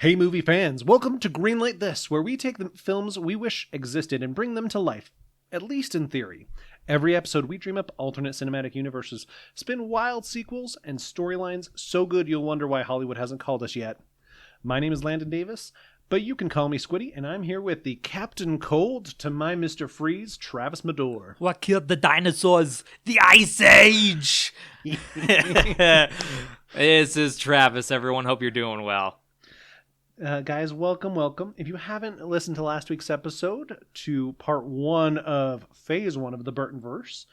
Hey movie fans, welcome to Greenlight This, where we take the films we wish existed and bring them to life, at least in theory. Every episode we dream up alternate cinematic universes, spin wild sequels, and storylines so good you'll wonder why Hollywood hasn't called us yet. My name is Landon Davis, but you can call me Squiddy, and I'm here with the Captain Cold to my Mr. Freeze, Travis Medore. What killed the dinosaurs? The Ice Age! This is Travis, everyone. Hope you're doing well. Guys, welcome. If you haven't listened to last week's episode, to part 1 of phase 1 of the Burton-Verse,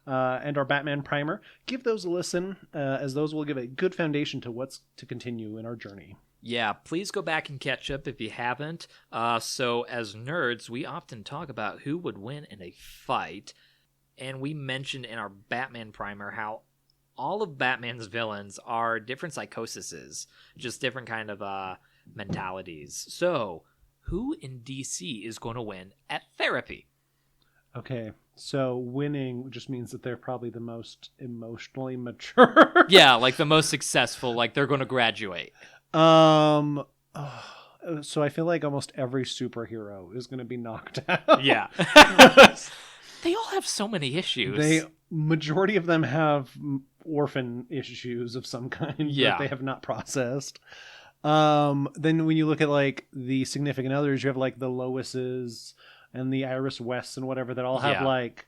and our Batman primer, give those a listen, as those will give a good foundation to what's to continue in our journey. Yeah, please go back and catch up if you haven't. So as nerds, we often talk about who would win in a fight, and we mentioned in our Batman primer how all of Batman's villains are different psychoses, just different kind of mentalities. So, who in DC is going to win at therapy? Okay, so winning just means that they're probably the most emotionally mature. Yeah, like the most successful, like they're going to graduate. So I feel like almost every superhero is going to be knocked out. Yeah. They all have so many issues. Majority of them have orphan issues of some kind that they have not processed. Then when you look at like the significant others, you have like the Loises and the Iris Wests and whatever that all have like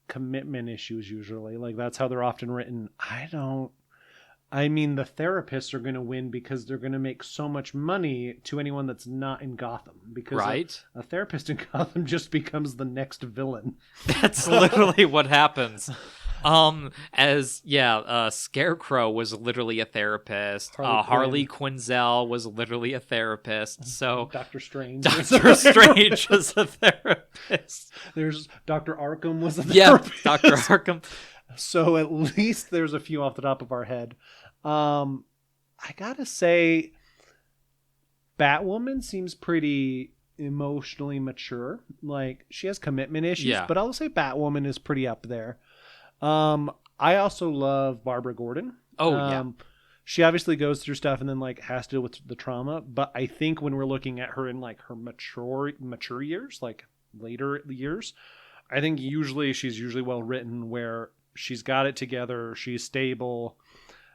commitment issues usually. Like that's how they're often written. I mean, the therapists are going to win because they're going to make so much money to anyone that's not in Gotham. Because a therapist in Gotham just becomes the next villain. That's literally what happens. Scarecrow was literally a therapist. Harley Quinzel was literally a therapist. So Doctor Strange was a therapist. There's Dr. Arkham was a therapist. Yeah, Dr. Arkham. So at least there's a few off the top of our head. I gotta say, Batwoman seems pretty emotionally mature. Like, she has commitment issues, but I'll say Batwoman is pretty up there. I also love Barbara Gordon. She obviously goes through stuff and then like has to deal with the trauma. But I think when we're looking at her in like her mature years, like later years, I think she's usually well written where she's got it together. She's stable.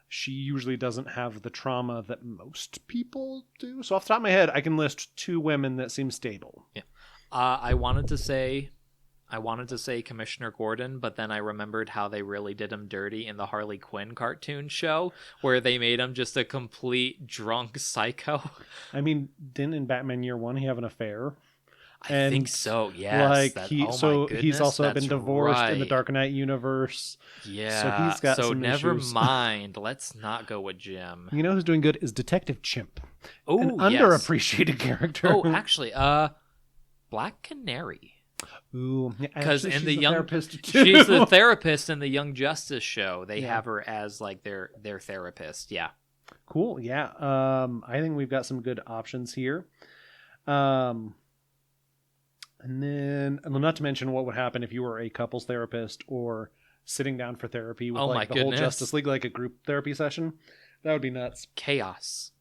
She usually doesn't have the trauma that most people do. So off the top of my head, I can list 2 women that seem stable. Yeah. I wanted to say Commissioner Gordon, but then I remembered how they really did him dirty in the Harley Quinn cartoon show, where they made him just a complete drunk psycho. I mean, didn't in Batman Year One he have an affair? I think so. Yes. Like he's also been divorced in the Dark Knight universe. Yeah. So he's got some never issues. Mind. Let's not go with Jim. You know who's doing good is Detective Chimp. Oh, an underappreciated character. Oh, actually, Black Canary. Ooh, because in the therapist too. She's the therapist in the Young Justice show. They have her as like their therapist. Yeah. Cool. Yeah. I think we've got some good options here. And then, not to mention what would happen if you were a couples therapist or sitting down for therapy with the whole Justice League, like a group therapy session. That would be nuts. Chaos.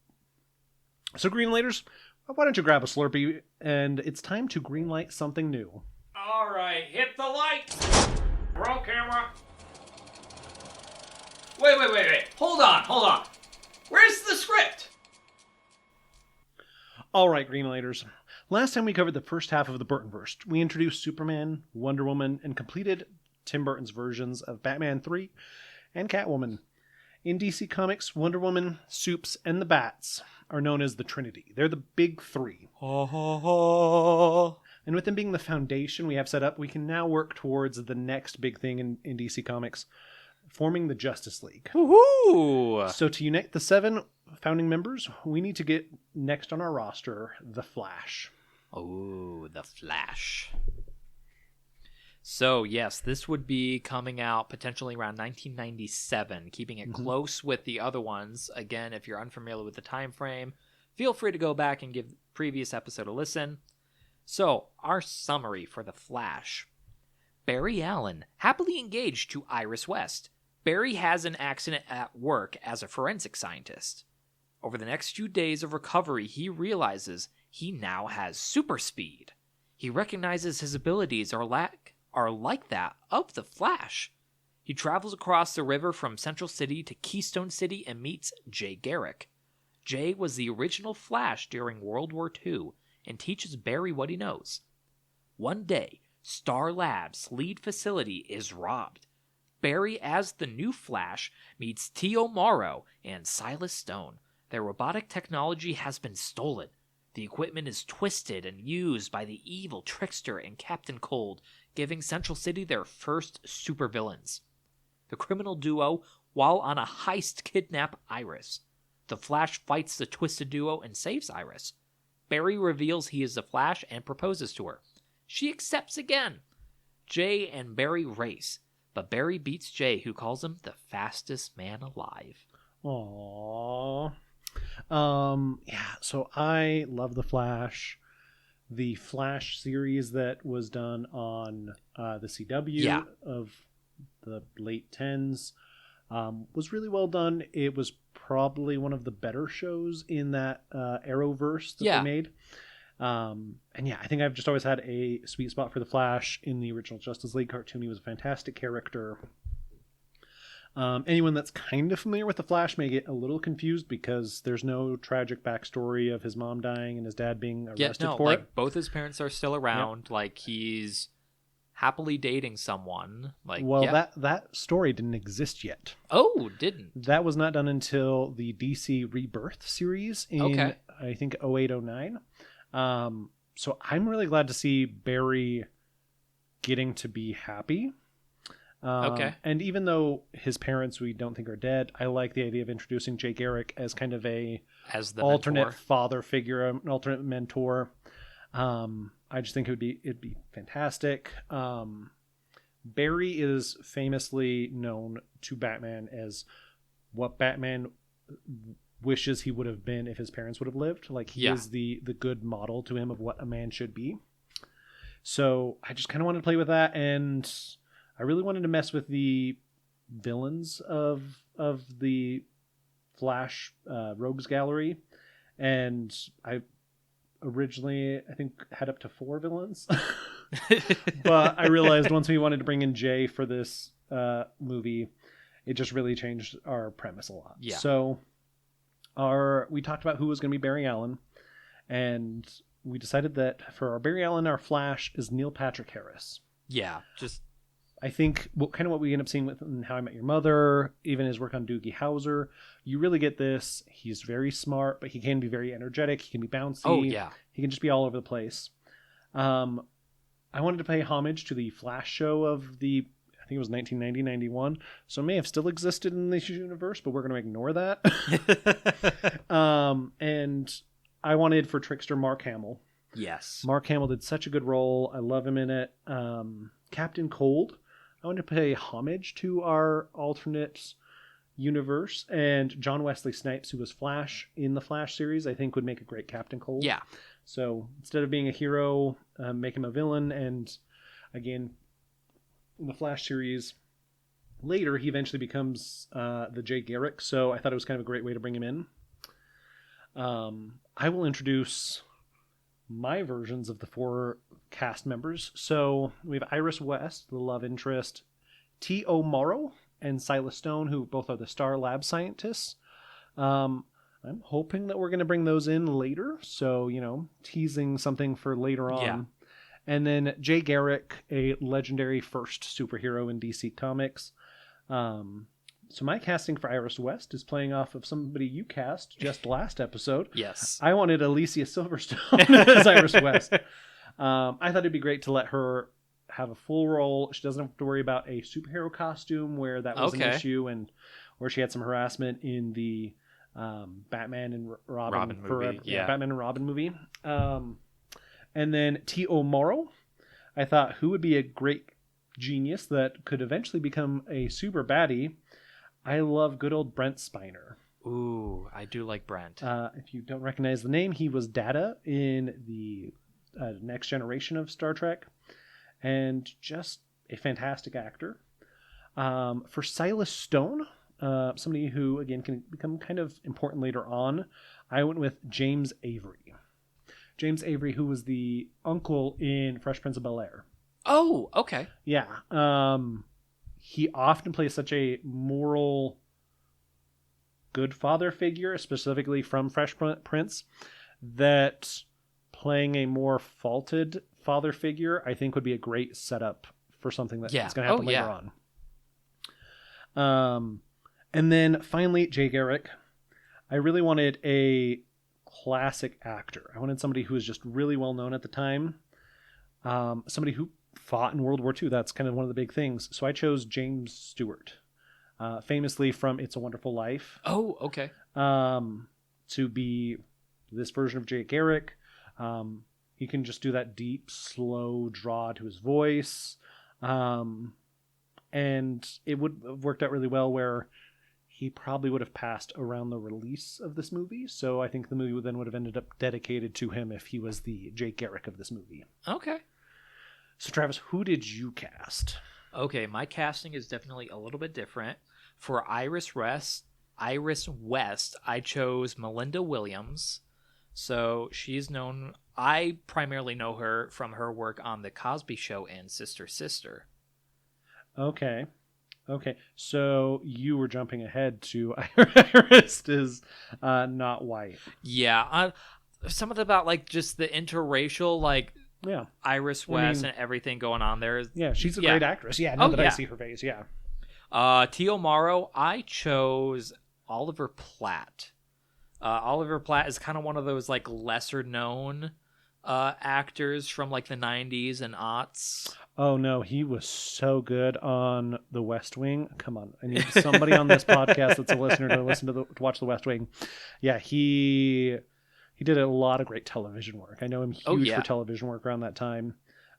So, Greenlighters, why don't you grab a Slurpee, and it's time to greenlight something new. All right, hit the light. Roll camera. Wait. Hold on. Where's the script? All right, Greenlighters. Last time we covered the first half of the Burton-Verse. We introduced Superman, Wonder Woman, and completed Tim Burton's versions of Batman 3 and Catwoman. In DC Comics, Wonder Woman, Supes, and the Bats are known as the Trinity. They're the big 3. And with them being the foundation we have set up, we can now work towards the next big thing in DC Comics, forming the Justice League. Woohoo! So to unite the 7 founding members, we need to get next on our roster, the Flash. Oh, the Flash. So, yes, this would be coming out potentially around 1997, keeping it close with the other ones. Again, if you're unfamiliar with the time frame, feel free to go back and give the previous episode a listen. So, our summary for the Flash. Barry Allen, happily engaged to Iris West. Barry has an accident at work as a forensic scientist. Over the next few days of recovery, he realizes he now has super speed. He recognizes his abilities are like that of the Flash. He travels across the river from Central City to Keystone City and meets Jay Garrick. Jay was the original Flash during World War II and teaches Barry what he knows. One day, Star Labs' lead facility is robbed. Barry, as the new Flash, meets T.O. Morrow and Silas Stone. Their robotic technology has been stolen. The equipment is twisted and used by the evil Trickster and Captain Cold, giving Central City their first supervillains. The criminal duo, while on a heist, kidnap Iris. The Flash fights the twisted duo and saves Iris. Barry reveals he is the Flash and proposes to her. She accepts again. Jay and Barry race, but Barry beats Jay, who calls him the fastest man alive. Aww. Yeah, so I love The Flash. The Flash series that was done on the CW of the late 10s was really well done. It was probably one of the better shows in that Arrowverse that they made. And yeah, I think I've just always had a sweet spot for the Flash. In the original Justice League cartoon, he was a fantastic character. Anyone that's kind of familiar with the Flash may get a little confused because there's no tragic backstory of his mom dying and his dad being arrested for it. Both his parents are still around. Yep. Like, he's happily dating someone. That story didn't exist yet. Oh, didn't. That was not done until the DC Rebirth series in I think 08-09. So I'm really glad to see Barry getting to be happy. And even though his parents we don't think are dead, I like the idea of introducing Jay Garrick as kind of as the alternate father figure, an alternate mentor. I just think it'd be fantastic. Barry is famously known to Batman as what Batman wishes he would have been if his parents would have lived. Like, he is the good model to him of what a man should be. So I just kind of wanted to play with that, and I really wanted to mess with the villains of the Flash Rogues Gallery, and I originally, I think, had up to 4 villains. But I realized once we wanted to bring in Jay for this movie, it just really changed our premise a lot. Yeah. So we talked about who was going to be Barry Allen, and we decided that for our Barry Allen, our Flash is Neil Patrick Harris. Yeah, I think what we end up seeing with How I Met Your Mother, even his work on Doogie Howser, you really get this. He's very smart, but he can be very energetic. He can be bouncy. Oh, yeah. He can just be all over the place. I wanted to pay homage to the Flash show of I think it was 1990-91, so it may have still existed in this universe, but we're going to ignore that. And I wanted for Trickster Mark Hamill. Yes. Mark Hamill did such a good role. I love him in it. Captain Cold, I wanted to pay homage to our alternate universe, and John Wesley Snipes, who was Flash in the Flash series, I think would make a great Captain Cold. Yeah. So instead of being a hero, make him a villain. And again, in the Flash series, later he eventually becomes the Jay Garrick. So I thought it was kind of a great way to bring him in. I will introduce my versions of the 4 cast members. So we have Iris West, the love interest, T.O. Morrow, and Silas Stone, who both are the Star Lab scientists. I'm hoping that we're going to bring those in later. So, teasing something for later on. Yeah. And then Jay Garrick, a legendary first superhero in DC Comics. So my casting for Iris West is playing off of somebody you cast just last episode. Yes. I wanted Alicia Silverstone as Iris West. I thought it'd be great to let her have a full role. She doesn't have to worry about a superhero costume where that was an issue, and where she had some harassment in the Batman and Robin movie. Batman and Robin movie. And then T.O. Morrow. I thought, who would be a great genius that could eventually become a super baddie? I love good old Brent Spiner. Ooh, I do like Brent. If you don't recognize the name, he was Data in the Next Generation of Star Trek, and just a fantastic actor. For Silas Stone, somebody who, again, can become kind of important later on, I went with James Avery. James Avery, who was the uncle in Fresh Prince of Bel-Air. Oh, okay. Yeah. He often plays such a moral, good father figure, specifically from Fresh Prince, that playing a more faulted father figure, I think, would be a great setup for something that's going to happen later on. And then finally, Jay Garrick. I really wanted a classic actor. I wanted somebody who was just really well known at the time. Somebody who fought in World War II. That's kind of one of the big things. So I chose James Stewart, famously from It's a Wonderful Life. Oh, okay. To be this version of Jay Garrick. He can just do that deep, slow draw to his voice. And it would have worked out really well where he probably would have passed around the release of this movie. So I think the movie would have ended up dedicated to him if he was the Jay Garrick of this movie. Okay. So Travis, who did you cast? Okay, my casting is definitely a little bit different. For Iris West, I chose Melinda Williams. So she's known, I primarily know her from her work on The Cosby Show and Sister Sister. Okay. So you were jumping ahead to Iris is not white. Yeah. Something about like just the interracial, like Iris West and everything going on there. Yeah, she's a great actress. Yeah, now that I see her face, yeah. Tio Morrow, I chose Oliver Platt. Oliver Platt is kind of one of those like lesser known actors from like the 90s and aughts. Oh no, he was so good on The West Wing. Come on, I need somebody on this podcast that's a listener to watch The West Wing. Yeah, he did a lot of great television work. I know him huge for television work around that time.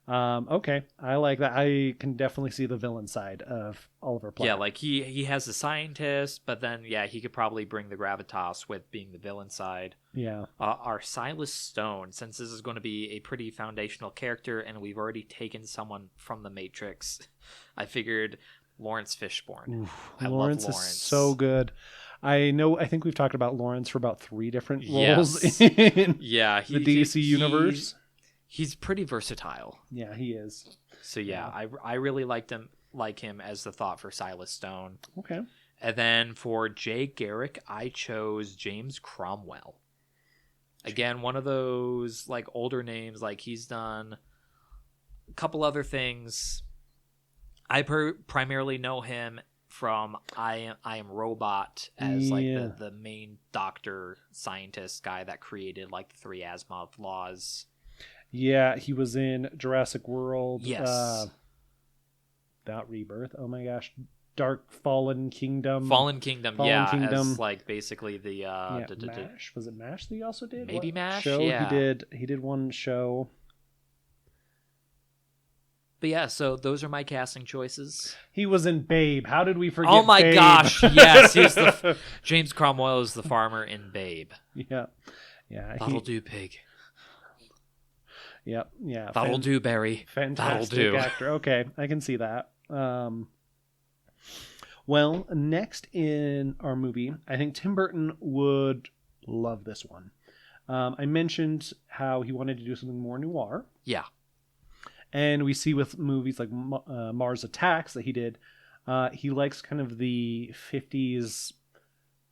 Okay, I like that. I can definitely see the villain side of Oliver Platt. Yeah, like he has the scientist, but then he could probably bring the gravitas with being the villain side. Yeah. Our Silas Stone, since this is going to be a pretty foundational character, and we've already taken someone from the Matrix, I figured Lawrence Fishburne. Oof, Lawrence is so good. I think we've talked about Lawrence for about 3 different roles in the DC universe. He's pretty versatile. Yeah, he is. So I really like him as the thought for Silas Stone. Okay. And then for Jay Garrick, I chose James Cromwell. Again, one of those like older names. Like he's done a couple other things. I primarily know him from I Am Robot as like the main doctor scientist guy that created like the 3 Asimov laws. Yeah, he was in Jurassic World. Yes. Without Rebirth. Oh my gosh. Dark Fallen Kingdom. Fallen Kingdom. As like basically the MASH. Was it MASH that he also did? Maybe MASH. Show? Yeah. He did one show. But yeah, so those are my casting choices. He was in Babe. How did we forget? Oh my Babe? gosh! Yes, he's James Cromwell is the farmer in Babe. Yeah. That'll do, pig. Yep. Yeah. That'll do, Barry. Fantastic That'll do. Actor. Okay, I can see that. Well, next in our movie, I think Tim Burton would love this one. I mentioned how he wanted to do something more noir. Yeah. And we see with movies like Mars Attacks that he did, he likes kind of the 50s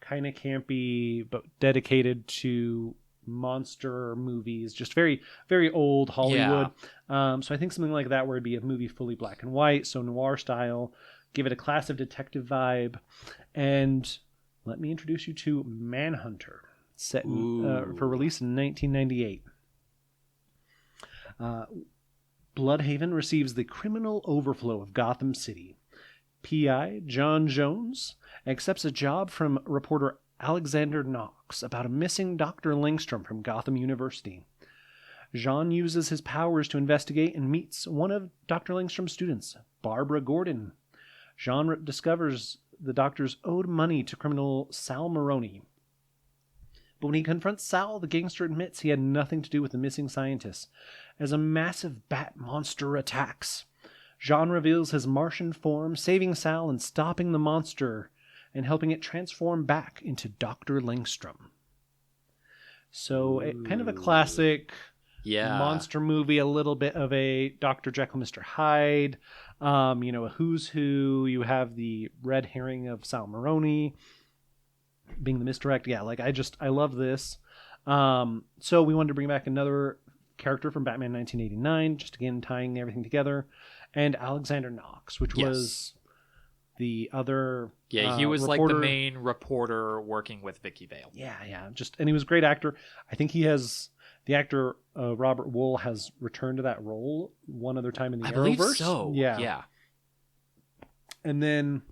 kind of campy, but dedicated to monster movies, just very, very old Hollywood. Yeah. So I think something like that where it'd be a movie fully black and white, so noir style, give it a class of detective vibe. And let me introduce you to Manhunter, set for release in 1998. Bloodhaven receives the criminal overflow of Gotham City. P.I. John Jones accepts a job from reporter Alexander Knox about a missing Dr. Langstrom from Gotham University. Jean uses his powers to investigate and meets one of Dr. Langstrom's students, Barbara Gordon. Jean discovers the doctor's owed money to criminal Sal Maroni. But when he confronts Sal, the gangster admits he had nothing to do with the missing scientist, as a massive bat monster attacks. Jean reveals his Martian form, saving Sal and stopping the monster, and helping it transform back into Dr. Langstrom. So kind of a classic monster movie, a little bit of a Dr. Jekyll, Mr. Hyde, a who's who. You have the red herring of Sal Maroni being the misdirect. Yeah, I love this. So we wanted to bring back another character from Batman 1989, just again tying everything together, and Alexander Knox, which was the other he was reporter. Like the main reporter working with Vicky Vale. And he was a great actor. I think the actor Robert Wool has returned to that role one other time in the Arrowverse. I believe so. Yeah. And then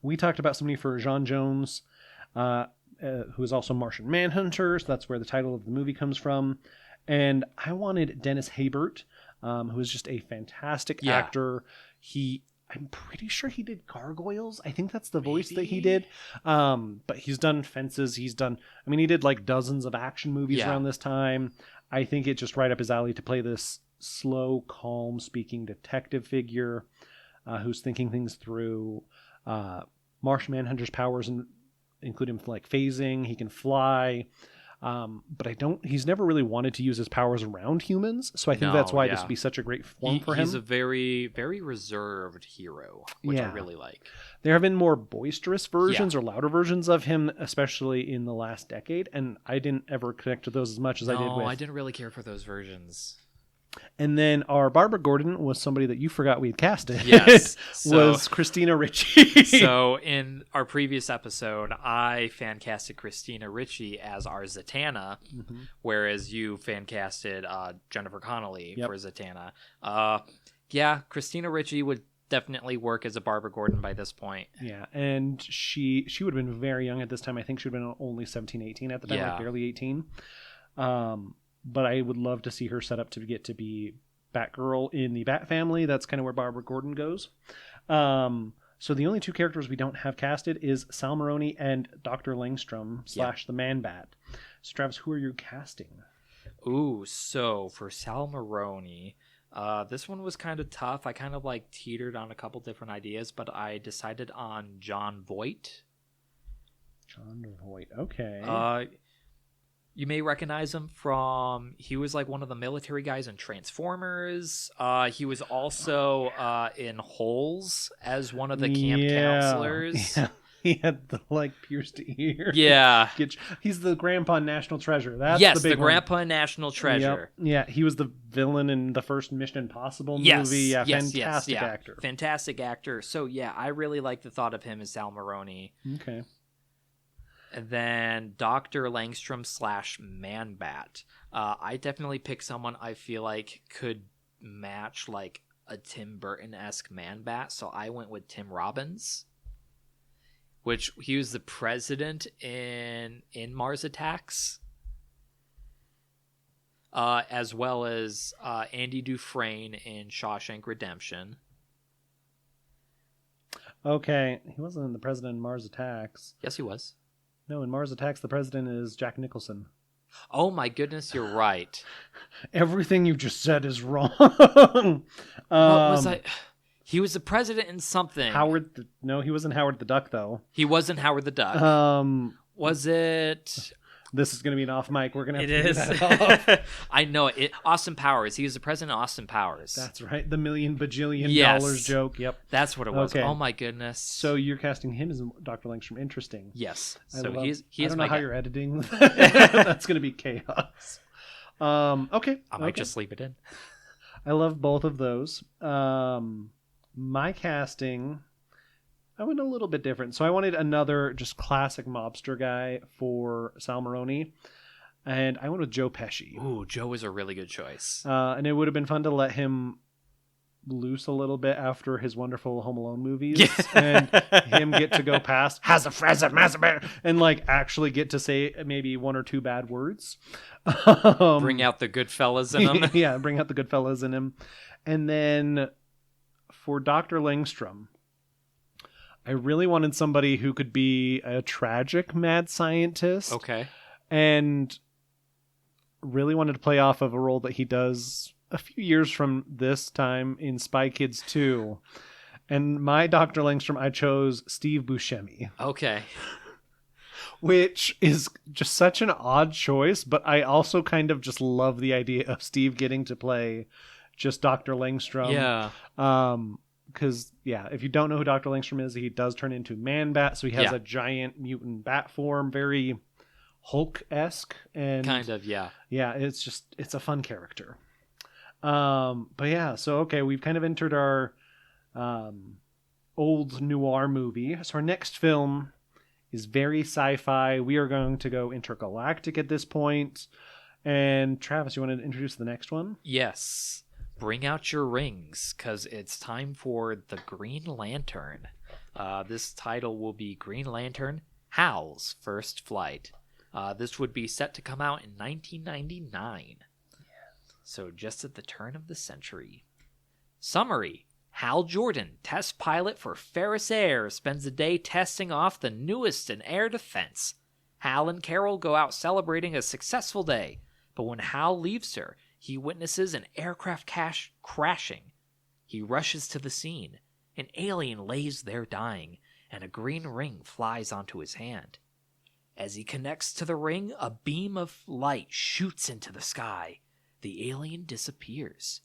we talked about somebody for John Jones, who is also Martian Manhunter, so that's where the title of the movie comes from. And I wanted Dennis Haysbert, who is just a fantastic actor. I'm pretty sure he did Gargoyles. I think that's the voice that he did. But he's done Fences. He did like dozens of action movies around this time. I think it's just right up his alley to play this slow, calm speaking detective figure who's thinking things through. Martian Manhunter's powers include him like phasing. He can fly. But he's never really wanted to use his powers around humans. So I think that's why this would be such a great form for him. He's a very, very reserved hero, which I really like. There have been more boisterous versions or louder versions of him, especially in the last decade. And I didn't ever connect to those as much as I did with. I didn't really care for those versions. And then our Barbara Gordon was somebody that you forgot we had casted. Yes. Was Christina Ricci. So in our previous episode, I fan casted Christina Ricci as our Zatanna, whereas you fan casted Jennifer Connelly for Zatanna. Christina Ricci would definitely work as a Barbara Gordon by this point. Yeah, and she would have been very young at this time. I think she would have been only 17, 18 at the time, like barely 18. But I would love to see her set up to get to be Batgirl in the Bat family. That's kind of where Barbara Gordon goes. So the only two characters we don't have casted is Sal Maroni and Dr. Langstrom / the Man-Bat. So Travis, who are you casting? Ooh, so for Sal Maroni, this one was kind of tough. I kind of teetered on a couple different ideas, but I decided on Jon Voight. Jon Voight, okay. You may recognize him from, he was one of the military guys in Transformers. He was also in Holes as one of the camp counselors. Yeah. He had the pierced ear. Yeah. He's the Grandpa National Treasure. That's the big Grandpa National Treasure. Yep. Yeah, he was the villain in the first Mission Impossible movie. Yeah, fantastic actor. Fantastic actor. So I really like the thought of him as Sal Maroni. Okay. And then Dr. Langstrom / Man-Bat. I definitely picked someone I feel like could match a Tim Burton-esque Man-Bat. So I went with Tim Robbins, which he was the president in Mars Attacks, as well as Andy Dufresne in Shawshank Redemption. Okay, he wasn't the president in Mars Attacks. Yes, he was. No, in Mars Attacks, the president is Jack Nicholson. Oh my goodness, you're right. Everything you just said is wrong. What was I? He was the president in something. No, he wasn't Howard the Duck, though. He wasn't Howard the Duck. Was it? This is going to be an off mic. We're going to have to figure that off. I know it. Austin Powers. He was the president of Austin Powers. That's right. The $1 million bajillion dollars joke. Yep. That's what it was. Okay. Oh my goodness. So you're casting him as Dr. Langstrom. Interesting. Yes. So I don't know how you're editing. That's going to be chaos. Okay. I might just leave it in. I love both of those. My casting, I went a little bit different. So I wanted another just classic mobster guy for Sal Maroni. And I went with Joe Pesci. Ooh, Joe was a really good choice. And it would have been fun to let him loose a little bit after his wonderful Home Alone movies. And him get to go past, has a freshet, and actually get to say maybe one or two bad words. Bring out the good fellas in him. Yeah, bring out the good fellas in him. And then for Dr. Langstrom, I really wanted somebody who could be a tragic mad scientist. Okay. And really wanted to play off of a role that he does a few years from this time in Spy Kids 2. And my Dr. Langstrom, I chose Steve Buscemi. Okay. Which is just such an odd choice, but I also kind of just love the idea of Steve getting to play just Dr. Langstrom. Yeah. Because, if you don't know who Dr. Langstrom is, he does turn into Man-Bat, so he has a giant mutant bat form, very Hulk-esque. And kind of, yeah. Yeah, it's a fun character. But yeah, so okay, we've kind of entered our old noir movie. So our next film is very sci-fi. We are going to go intergalactic at this point. And Travis, you want to introduce the next one? Yes. Bring out your rings, because it's time for The Green Lantern. This title will be Green Lantern: Hal's First Flight. This would be set to come out in 1999. So just at the turn of the century. Summary. Hal Jordan, test pilot for Ferris Air, spends the day testing off the newest in air defense. Hal and Carol go out celebrating a successful day, but when Hal leaves her, he witnesses an aircraft crashing. He rushes to the scene. An alien lays there dying, and a green ring flies onto his hand. As he connects to the ring, a beam of light shoots into the sky. The alien disappears.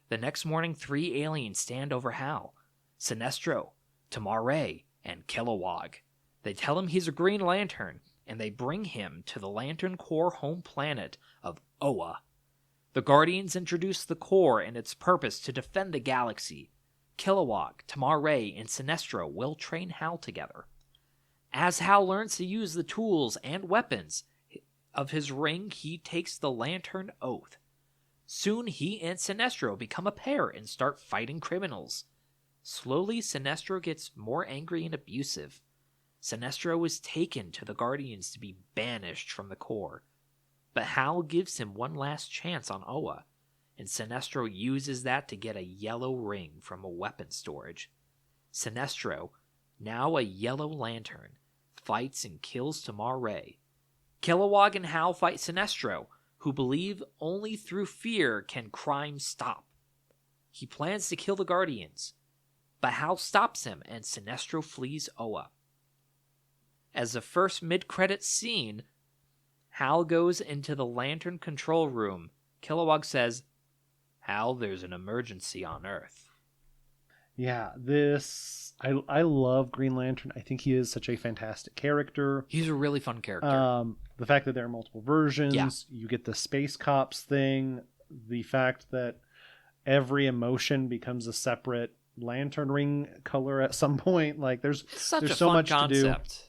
The next morning, 3 aliens stand over Hal: Sinestro, Tamare, and Kilowog. They tell him he's a Green Lantern, and they bring him to the Lantern Corps' home planet of Oa. The Guardians introduce the Corps and its purpose to defend the galaxy. Kilowog, Tamare, and Sinestro will train Hal together. As Hal learns to use the tools and weapons of his ring, he takes the Lantern Oath. Soon he and Sinestro become a pair and start fighting criminals. Slowly, Sinestro gets more angry and abusive. Sinestro is taken to the Guardians to be banished from the Corps. But Hal gives him one last chance on Oa, and Sinestro uses that to get a yellow ring from a weapon storage. Sinestro, now a Yellow Lantern, fights and kills Tamare. Kilowog and Hal fight Sinestro, who believe only through fear can crime stop. He plans to kill the Guardians, but Hal stops him and Sinestro flees Oa. As the first mid-credits scene, Hal goes into the Lantern control room. Kilowog says, "Hal, there's an emergency on Earth." Yeah, I love Green Lantern. I think he is such a fantastic character. He's a really fun character. The fact that there are multiple versions, you get the space cops thing, the fact that every emotion becomes a separate lantern ring color at some point. Like there's so much concept to do.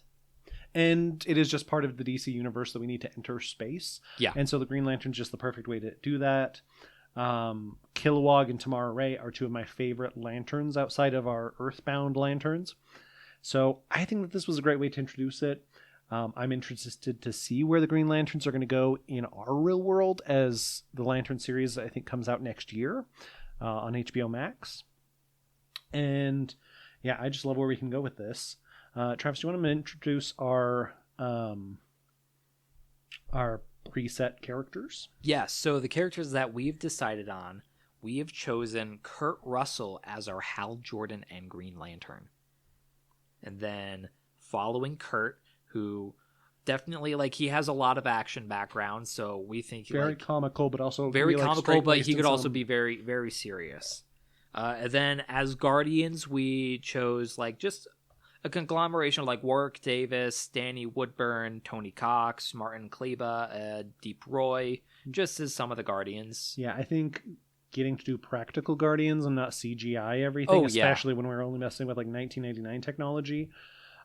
And it is just part of the DC universe that we need to enter space. Yeah. And so the Green Lantern's just the perfect way to do that. Kilowog and Tamara are 2 of my favorite lanterns outside of our Earthbound lanterns. So I think that this was a great way to introduce it. I'm interested to see where the Green Lanterns are going to go in our real world, as the Lantern series, I think, comes out next year on HBO Max. And yeah, I just love where we can go with this. Travis, do you want to introduce our preset characters? Yes, so the characters that we've decided on, we have chosen Kurt Russell as our Hal Jordan and Green Lantern. And then following Kurt, who definitely, he has a lot of action background, so we think very comical, but also very comical, but he could also be very, very serious. And then as Guardians, we chose just a conglomeration of Warwick Davis, Danny Woodburn, Tony Cox, Martin Kleba, Deep Roy, just as some of the Guardians. Yeah, I think getting to do practical Guardians and not CGI everything, especially when we're only messing with 1999 technology,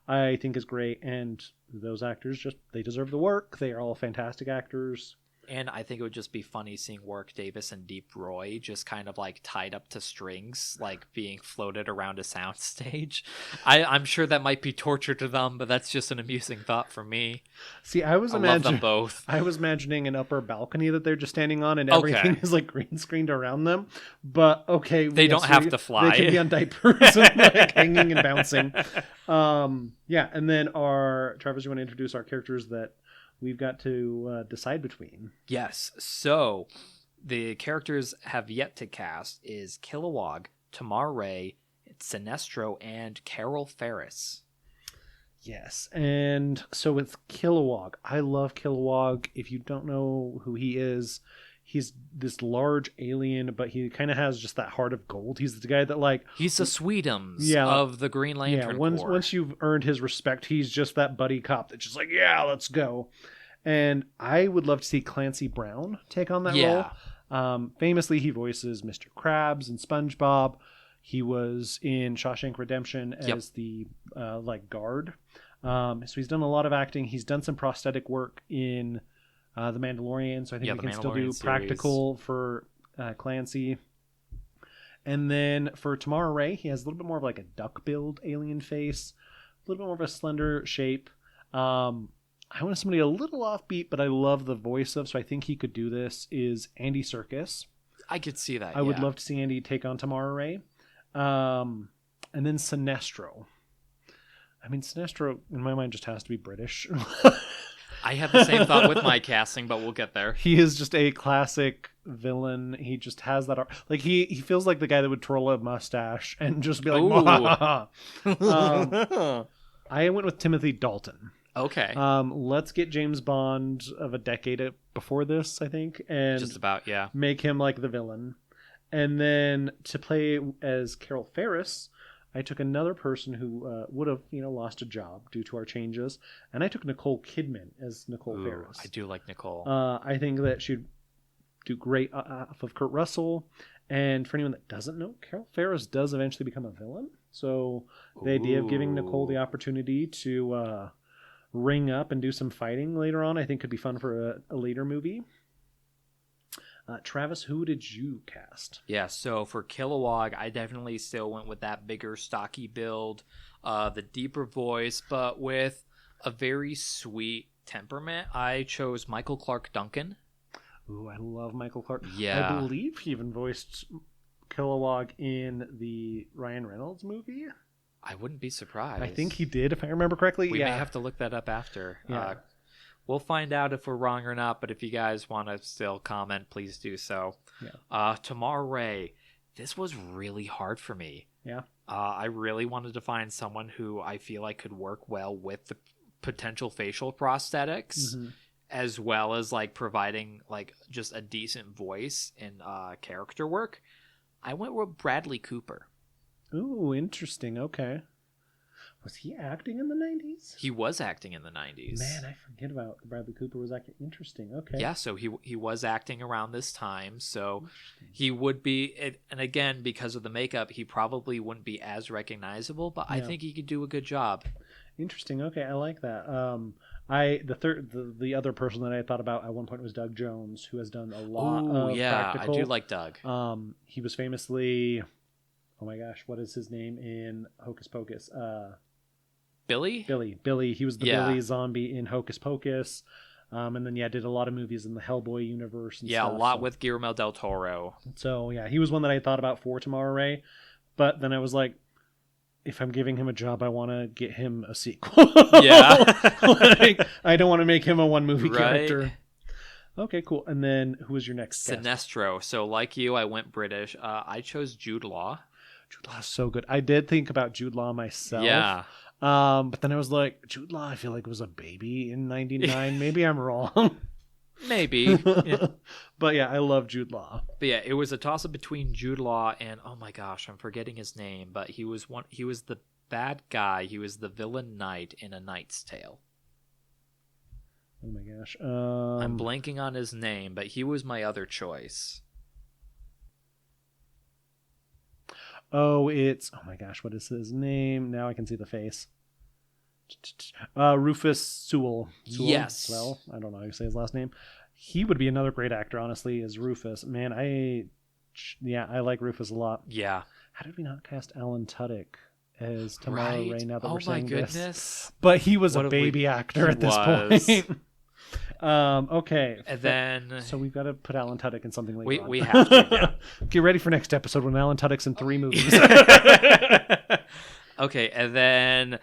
I think is great. And those actors, they deserve the work. They are all fantastic actors. And I think it would just be funny seeing Warwick Davis and Deep Roy just kind of tied up to strings, being floated around a soundstage. I'm sure that might be torture to them, but that's just an amusing thought for me. See, I love them both. I was imagining an upper balcony that they're just standing on, and everything is green screened around them. But okay, they don't have to fly. They can be on diapers and hanging and bouncing. Yeah, and then Travis, you want to introduce our characters that we've got to decide between? Yes. So the characters have yet to cast is Kilowog, Tamar Ray, It's Sinestro and Carol Ferris. Yes, and so it's Kilowog. I love Kilowog. If you don't know who he is, he's this large alien, but he kind of has just that heart of gold. He's the guy that, like... He's the Sweetums of the Green Lantern Corps. Once you've earned his respect, he's just that buddy cop that's just like, yeah, let's go. And I would love to see Clancy Brown take on that role. Famously, he voices Mr. Krabs and SpongeBob. He was in Shawshank Redemption as the guard. So he's done a lot of acting. He's done some prosthetic work in The Mandalorian. So I think we can still do practical for Clancy. And then for Tamara Ray, he has a little bit more of like a duck-billed alien face, a little bit more of a slender shape. I want somebody a little offbeat, but I love the voice of, so I think he could do this, is Andy Serkis. I could see that. I would love to see Andy take on Tamara Ray. And then Sinestro. I mean, Sinestro, in my mind, just has to be British. I have the same thought with my casting, but we'll get there. He is just a classic villain. He just has that... Like, he feels like the guy that would twirl a mustache and just be like... I went with Timothy Dalton. Okay. Let's get James Bond of a decade before this, I think. And just about, yeah. Make him like the villain. And then to play as Carol Ferris, I took another person who would have, lost a job due to our changes, and I took Nicole Kidman as Nicole Ferris. I do like Nicole. I think that she'd do great off of Kurt Russell. And for anyone that doesn't know, Carol Ferris does eventually become a villain. So the idea of giving Nicole the opportunity to ring up and do some fighting later on, I think could be fun for a later movie. Travis, who did you cast? Yeah, so for Kilowog, I definitely still went with that bigger, stocky build, the deeper voice, but with a very sweet temperament. I chose Michael Clark Duncan. Ooh, I love Michael Clark. Yeah. I believe he even voiced Kilowog in the Ryan Reynolds movie. I wouldn't be surprised. I think he did, if I remember correctly. We may have to look that up after. Yeah. We'll find out if we're wrong or not, but if you guys want to still comment, please do so. Yeah. Tamar Ray, this was really hard for me. Yeah. I really wanted to find someone who I feel like could work well with the potential facial prosthetics, as well as like providing like just a decent voice and character work. I went with Bradley Cooper. Ooh, interesting. Okay. Was he acting in the 90s? He was acting in the 90s. Man, I forget about Bradley Cooper was acting. Interesting. Okay. Yeah, so he was acting around this time, so he would be, and again, because of the makeup, he probably wouldn't be as recognizable, but I think he could do a good job. Interesting. Okay, I like that. The other person that I thought about at one point was Doug Jones, who has done a lot of practical. I do like Doug. He was famously, oh my gosh, what is his name in Hocus Pocus? Billy. He was the Billy zombie in Hocus Pocus. And then, did a lot of movies in the Hellboy universe. And stuff, a lot with Guillermo del Toro. So, he was one that I thought about for Tamara Ray. But then I was like, if I'm giving him a job, I want to get him a sequel. I don't want to make him a one-movie character. Okay, cool. And then, who was your next guest? Sinestro. So, like you, I went British. I chose Jude Law. Jude Law is so good. I did think about Jude Law myself. Yeah. But then I was like, Jude Law, I feel like was a baby in 99. Maybe I'm wrong. Maybe. But I love Jude Law. But it was a toss-up between Jude Law and, oh my gosh, I'm forgetting his name, but he was the bad guy. He was the villain knight in A Knight's Tale. Oh my gosh. I'm blanking on his name, but he was my other choice. Oh, oh my gosh, what is his name? Now I can see the face. Rufus Sewell. Yes. Well, I don't know how you say his last name. He would be another great actor, honestly, as Rufus. Man, I like Rufus a lot. Yeah. How did we not cast Alan Tudyk as Tamara Ray now that we're saying this? Oh my goodness. But he was a baby actor at this point. Okay. And then... So we've got to put Alan Tudyk in something later on. We have to, yeah. Get ready for next episode when Alan Tudyk's in 3 movies. Okay, and then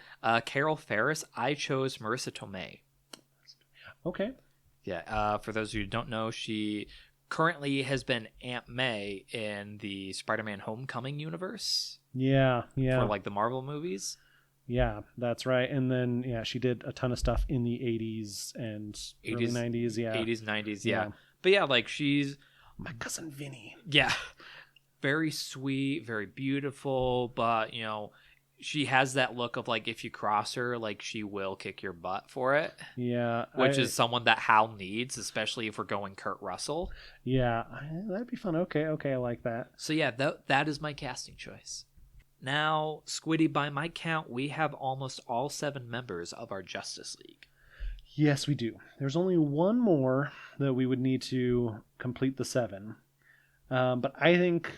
Carol Ferris, I chose Marissa Tomei. Okay. Yeah, for those of you who don't know, she currently has been Aunt May in the Spider-Man Homecoming universe. Yeah. For like the Marvel movies. Yeah, that's right. And then, she did a ton of stuff in the 80s and early 90s. Yeah. 80s, 90s, yeah. But yeah, like she's... My cousin Vinny. Yeah. Very sweet, very beautiful, but, she has that look of, like, if you cross her, like, she will kick your butt for it. Yeah. Which is someone that Hal needs, especially if we're going Kurt Russell. Yeah, that'd be fun. Okay, I like that. So, yeah, that is my casting choice. Now, Squiddy, by my count, we have almost all 7 members of our Justice League. Yes, we do. There's only one more that we would need to complete the 7. But I think,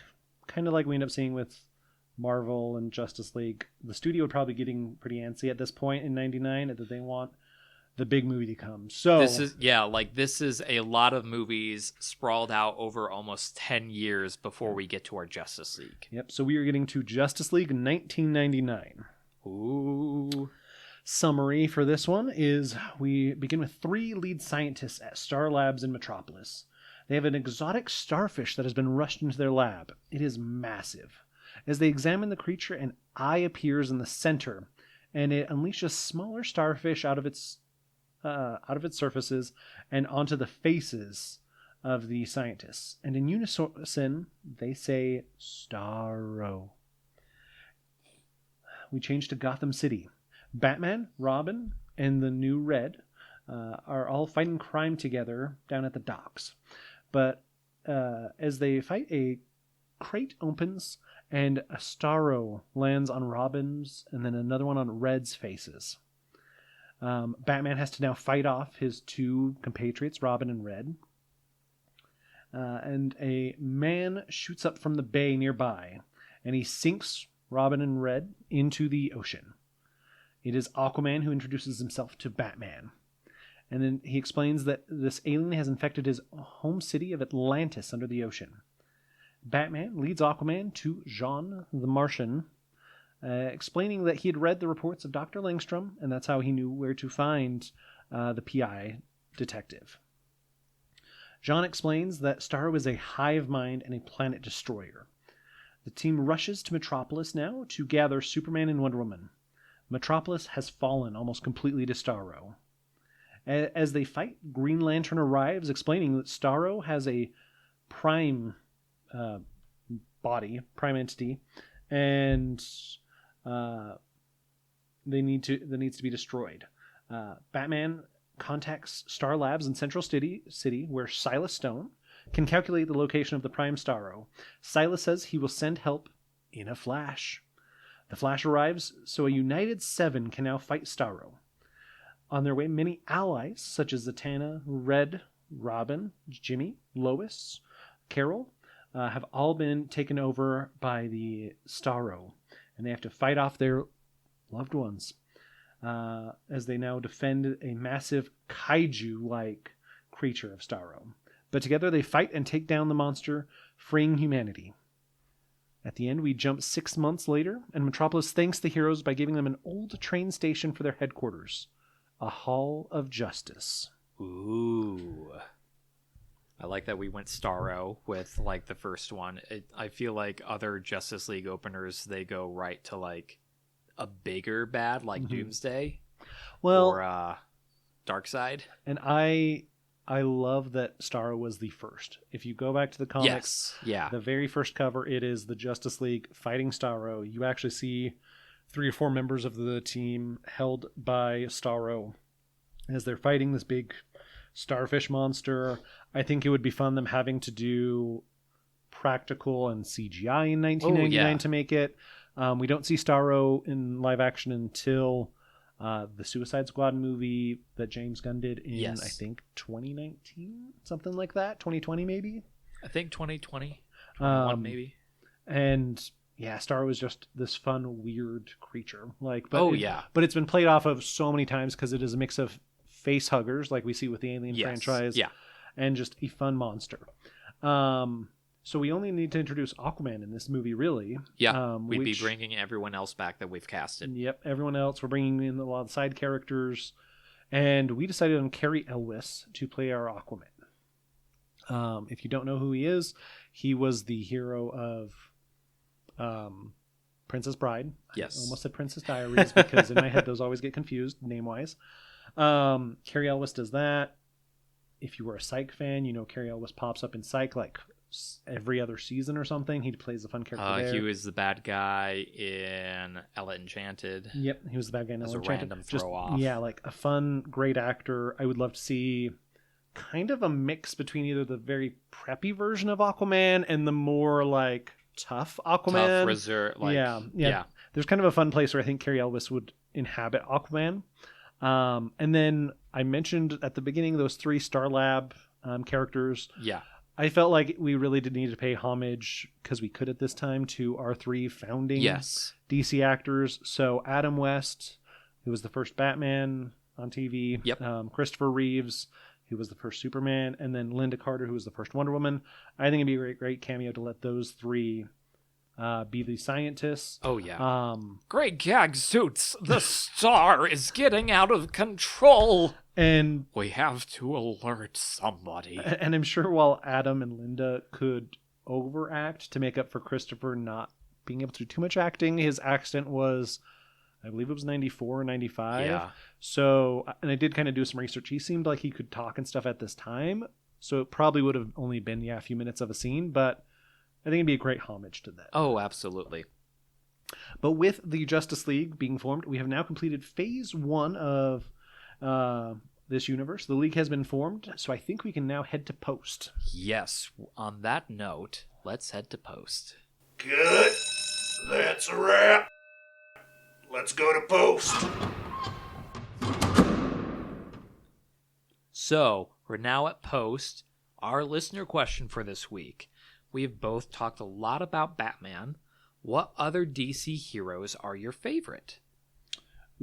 kind of like we end up seeing with Marvel and Justice League, the studio would probably be getting pretty antsy at this point in 99 that they want the big movie to come. So this is a lot of movies sprawled out over almost 10 years before we get to our Justice League. Yep. So we are getting to Justice League 1999. Ooh. Summary for this one is we begin with 3 lead scientists at Star Labs in Metropolis. They have an exotic starfish that has been rushed into their lab. It is massive. As they examine the creature, an eye appears in the center, and it unleashes smaller starfish out of its surfaces and onto the faces of the scientists. And in unison, they say, Starro. We change to Gotham City. Batman, Robin, and the new Red are all fighting crime together down at the docks. But as they fight, a crate opens and a Starro lands on Robin's and then another one on Red's faces. Batman has to now fight off his 2 compatriots, Robin and Red. And a man shoots up from the bay nearby, and he sinks Robin and Red into the ocean. It is Aquaman who introduces himself to Batman. And then he explains that this alien has infected his home city of Atlantis under the ocean. Batman leads Aquaman to Jean the Martian, explaining that he had read the reports of Dr. Langstrom, and that's how he knew where to find the PI detective. Jean explains that Starro is a hive mind and a planet destroyer. The team rushes to Metropolis now to gather Superman and Wonder Woman. Metropolis has fallen almost completely to Starro. As they fight, Green Lantern arrives, explaining that Starro has a prime body, prime entity, and that needs to be destroyed. Batman contacts Star Labs in Central City, where Silas Stone can calculate the location of the prime Starro. Silas says he will send help in a flash. The Flash arrives, so a united 7 can now fight Starro. On their way, many allies, such as Zatanna, Red, Robin, Jimmy, Lois, Carol, have all been taken over by the Starro, and they have to fight off their loved ones as they now defend a massive kaiju-like creature of Starro. But together they fight and take down the monster, freeing humanity. At the end, we jump 6 months later, and Metropolis thanks the heroes by giving them an old train station for their headquarters, a Hall of Justice. Ooh. I like that we went Starro with, like, the first one. I feel like other Justice League openers, they go right to, like, a bigger bad, like Doomsday. Well, or Darkseid. And I love that Starro was the first. If you go back to the comics, the very first cover, it is the Justice League fighting Starro. You actually see 3 or 4 members of the team held by Starro as they're fighting this big starfish monster. I think it would be fun them having to do practical and CGI in 1999 to make it. We don't see Starro in live action until the Suicide Squad movie that James Gunn did in, I think, 2019? Something like that? 2020 maybe? I think 2020. 21 maybe. And yeah, Starro is just this fun, weird creature. But it's been played off of so many times because it is a mix of face huggers, like we see with the Alien franchise, and just a fun monster. So we only need to introduce Aquaman in this movie, really. Yeah, we'd be bringing everyone else back that we've casted. Yep, everyone else. We're bringing in a lot of side characters. And we decided on Carrie Elwes to play our Aquaman. If you don't know who he is, he was the hero of Princess Bride. Yes. I almost said Princess Diaries because in my head those always get confused name-wise. Cary Elwes does that. If you were a Psych fan, you know Cary Elwes pops up in Psych like every other season or something. He plays a fun character there. He was the bad guy in Ella Enchanted. Yep, he was the bad guy in Ella Enchanted. As a random throw-off. Yeah, like a fun, great actor. I would love to see kind of a mix between either the very preppy version of Aquaman and the more like tough Aquaman. Tough, reserved. Like, yeah. There's kind of a fun place where I think Cary Elwes would inhabit Aquaman. And then I mentioned at the beginning those 3 Star Lab characters. Yeah. I felt like we really did need to pay homage, because we could at this time, to our 3 founding DC actors. So Adam West, who was the first Batman on TV. Yep. Christopher Reeves, who was the first Superman. And then Linda Carter, who was the first Wonder Woman. I think it'd be a great cameo to let those 3 be the scientists. Oh, yeah. Great gag suits. The star is getting out of control. And we have to alert somebody. And I'm sure while Adam and Linda could overact to make up for Christopher not being able to do too much acting, his accent was, I believe it was 94 or 95. Yeah. So, and I did kind of do some research. He seemed like he could talk and stuff at this time. So it probably would have only been, a few minutes of a scene, but I think it'd be a great homage to that. Oh, absolutely. But with the Justice League being formed, we have now completed phase 1 of this universe. The League has been formed, so I think we can now head to post. Yes. On that note, let's head to post. Good. That's a wrap. Let's go to post. So, we're now at post. Our listener question for this week. We have both talked a lot about Batman. What other DC heroes are your favorite?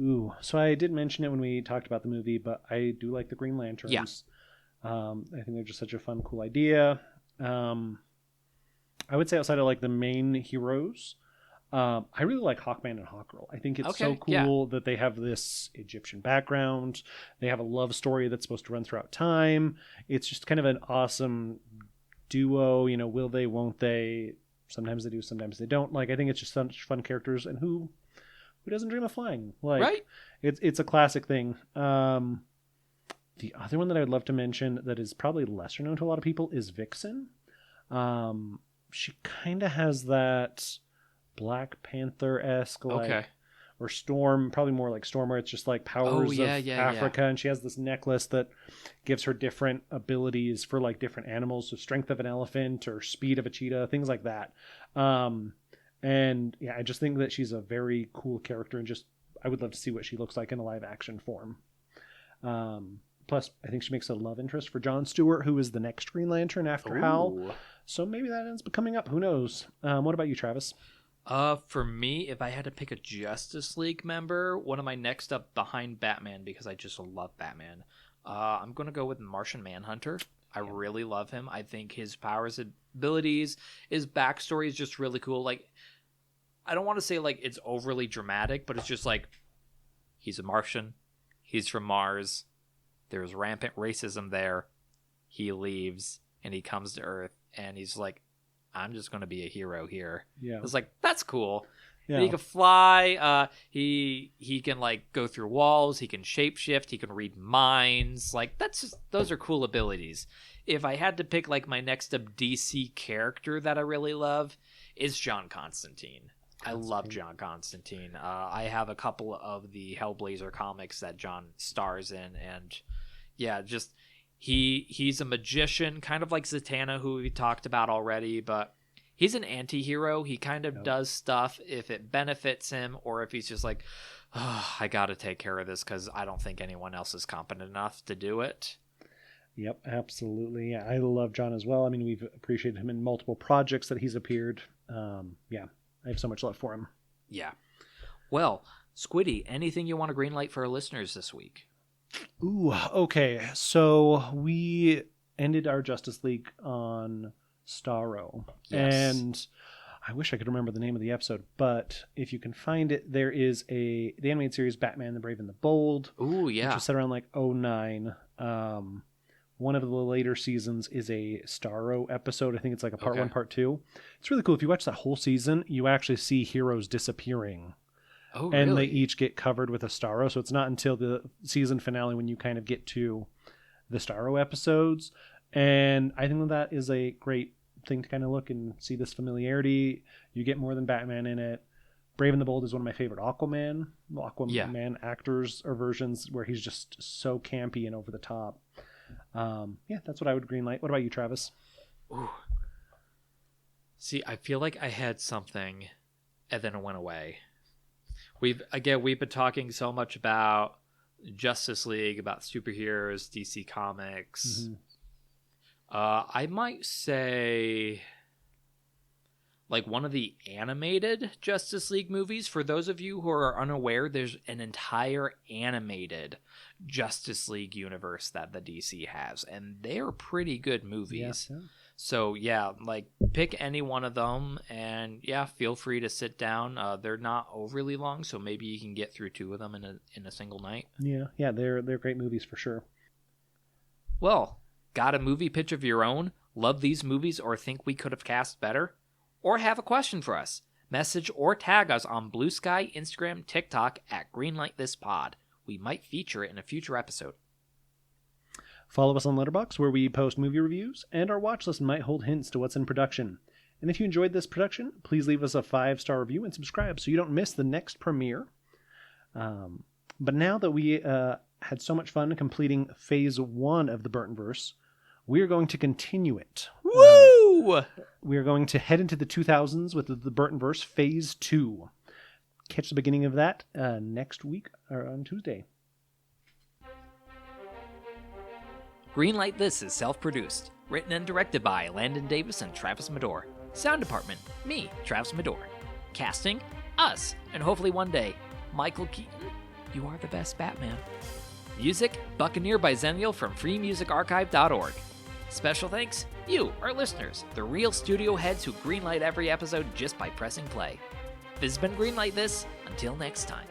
Ooh, so I did mention it when we talked about the movie, but I do like the Green Lanterns. Yeah. I think they're just such a fun, cool idea. I would say outside of like the main heroes, I really like Hawkman and Hawkgirl. I think it's so cool that they have this Egyptian background. They have a love story that's supposed to run throughout time. It's just kind of an awesome duo. You know, will they, won't they? Sometimes they do, sometimes they don't. Like, I think it's just such fun characters, and who doesn't dream of flying? Like, right? It's a classic thing. The other one that I would love to mention that is probably lesser known to a lot of people is Vixen. She kind of has that Black Panther-esque, like, or Storm, probably more like Storm, where it's just like powers of Africa, and she has this necklace that gives her different abilities for like different animals, so strength of an elephant or speed of a cheetah, things like that. And yeah, I just think that she's a very cool character, and just I would love to see what she looks like in a live action form. Plus, I think she makes a love interest for Jon Stewart, who is the next Green Lantern after Hal. So maybe that ends up coming up. Who knows? What about you, Travis? For me, if I had to pick a Justice League member, one of my next up behind Batman, because I just love Batman, I'm going to go with Martian Manhunter. I really love him. I think his powers, abilities, his backstory is just really cool. Like, I don't want to say like it's overly dramatic, but it's just like he's a Martian, he's from Mars, there's rampant racism there, he leaves and he comes to Earth and he's like, I'm just going to be a hero here. Yeah, it's like, that's cool. Yeah. He can fly. He can like go through walls. He can shapeshift. He can read minds. Like, those are cool abilities. If I had to pick like my next up DC character that I really love, is John Constantine. I love John Constantine. I have a couple of the Hellblazer comics that John stars in, and yeah, just he's a magician, kind of like Zatanna, who we talked about already, but he's an anti-hero. He kind of does stuff if it benefits him, or if he's just like, oh, I got to take care of this because I don't think anyone else is competent enough to do it. Yep, absolutely. Yeah, I love John as well. I mean, we've appreciated him in multiple projects that he's appeared. Yeah, I have so much love for him. Yeah. Well, Squiddy, anything you want to greenlight for our listeners this week? Ooh, okay. So we ended our Justice League on Starro. Yes. And I wish I could remember the name of the episode, but if you can find it, there is the animated series Batman the Brave and the Bold. Ooh, yeah. Which is set around like 2009. one of the later seasons is a Starro episode. I think it's like a part 1, part 2. It's really cool. If you watch that whole season, you actually see heroes disappearing. Oh, and really? they each get covered with a Starro. So it's not until the season finale when you kind of get to the Starro episodes. And I think that is a great thing to kind of look and see this familiarity. You get more than Batman in it. Brave and the Bold is one of my favorite Aquaman actors or versions where he's just so campy and over the top. That's what I would greenlight. What about you, Travis? Ooh. See, I feel like I had something and then it went away. We've been talking so much about Justice League, about superheroes, DC Comics. Mm-hmm. I might say like one of the animated Justice League movies. For those of you who are unaware, there's an entire animated Justice League universe that the DC has, and they're pretty good movies. Yeah. So yeah, like pick any one of them, and yeah, feel free to sit down. They're not overly long, so maybe you can get through 2 of them in a single night. Yeah, they're great movies for sure. Well, got a movie pitch of your own? Love these movies or think we could have cast better? Or have a question for us? Message or tag us on Blusky, Instagram, TikTok at Greenlight This Pod. We might feature it in a future episode. Follow us on Letterbox, where we post movie reviews, and our watch list might hold hints to what's in production. And if you enjoyed this production, please leave us a 5-star review and subscribe so you don't miss the next premiere. But now that we had so much fun completing Phase 1 of the Burton-Verse, we're going to continue it. Woo! We're going to head into the 2000s with the Burton-Verse Phase 2. Catch the beginning of that next week, or on Tuesday. Greenlight This is self-produced, written and directed by Landon Davis and Travis Medor. Sound department, me, Travis Medor. Casting, us, and hopefully one day, Michael Keaton, you are the best Batman. Music, Buccaneer by Zenial from freemusicarchive.org. Special thanks, you, our listeners, the real studio heads who greenlight every episode just by pressing play. This has been Greenlight This. Until next time.